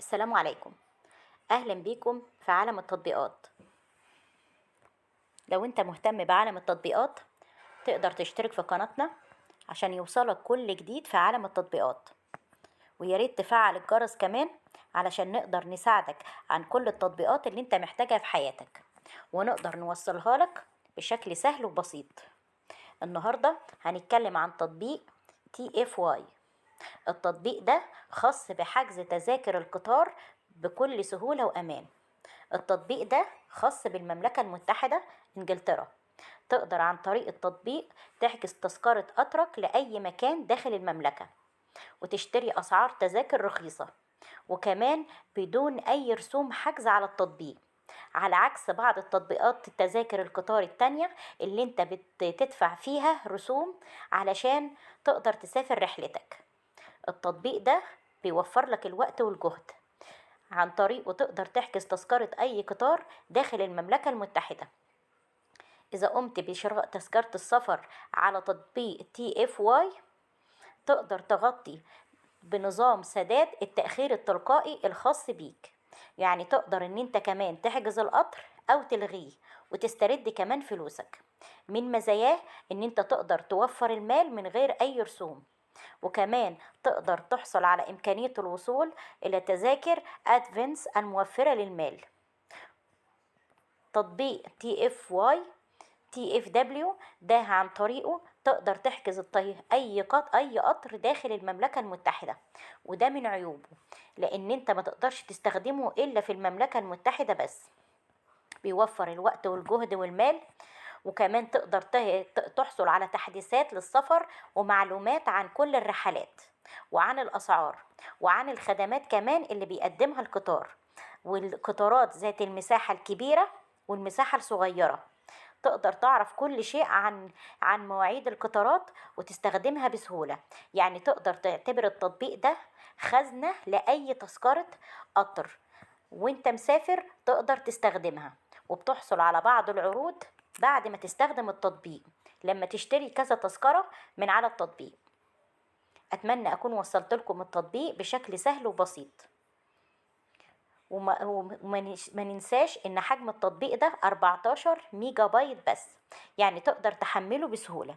السلام عليكم. أهلا بيكم في عالم التطبيقات. لو أنت مهتم بعالم التطبيقات تقدر تشترك في قناتنا عشان يوصلك كل جديد في عالم التطبيقات، وياريت تفعل الجرس كمان علشان نقدر نساعدك عن كل التطبيقات اللي أنت محتاجها في حياتك ونقدر نوصلها لك بشكل سهل وبسيط. النهاردة هنتكلم عن تطبيق TFY. التطبيق ده خاص بحجز تذاكر القطار بكل سهولة وأمان. التطبيق ده خاص بالمملكة المتحدة إنجلترا. تقدر عن طريق التطبيق تحجز تذكرة قطرك لأي مكان داخل المملكة وتشتري أسعار تذاكر رخيصة، وكمان بدون أي رسوم حجز على التطبيق، على عكس بعض التطبيقات التذاكر القطار التانية اللي انت بتدفع فيها رسوم علشان تقدر تسافر رحلتك. التطبيق ده بيوفر لك الوقت والجهد. عن طريقه تقدر تحجز تذكرة أي قطار داخل المملكة المتحدة. إذا قمت بشراء تذكرة السفر على تطبيق TFY تقدر تغطي بنظام سداد التأخير التلقائي الخاص بيك، يعني تقدر ان انت كمان تحجز القطر او تلغيه وتسترد كمان فلوسك. من مزاياه ان انت تقدر توفر المال من غير اي رسوم، وكمان تقدر تحصل على إمكانية الوصول إلى تذاكر أدفنس الموفرة للمال. تطبيق TFW ده عن طريقه تقدر تحجز أي قطر داخل المملكة المتحدة، وده من عيوبه لأن أنت ما تقدرش تستخدمه إلا في المملكة المتحدة بس. بيوفر الوقت والجهد والمال، وكمان تقدر تحصل على تحديثات للسفر ومعلومات عن كل الرحلات وعن الأسعار وعن الخدمات كمان اللي بيقدمها القطار، والقطارات ذات المساحة الكبيرة والمساحة الصغيرة. تقدر تعرف كل شيء عن مواعيد القطارات وتستخدمها بسهولة. يعني تقدر تعتبر التطبيق ده خزنة لأي تذكرة قطر وانت مسافر تقدر تستخدمها، وبتحصل على بعض العروض بعد ما تستخدم التطبيق لما تشتري كذا تذكرة من على التطبيق. أتمنى أكون وصلت لكم التطبيق بشكل سهل وبسيط، وما ننساش إن حجم التطبيق ده 14 ميجا بايت بس، يعني تقدر تحمله بسهولة.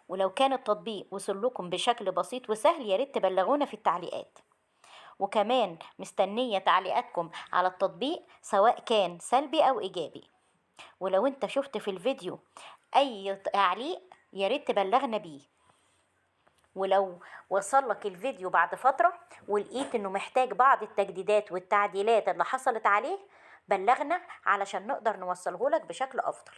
ولو كان التطبيق وصل لكم بشكل بسيط وسهل ياريت تبلغونا في التعليقات، وكمان مستنية تعليقاتكم على التطبيق سواء كان سلبي أو إيجابي. ولو انت شفت في الفيديو اي تعليق ياريت تبلغنا بيه. ولو وصلك الفيديو بعد فترة ولقيت انه محتاج بعض التجديدات والتعديلات اللي حصلت عليه بلغنا علشان نقدر نوصله لك بشكل افضل.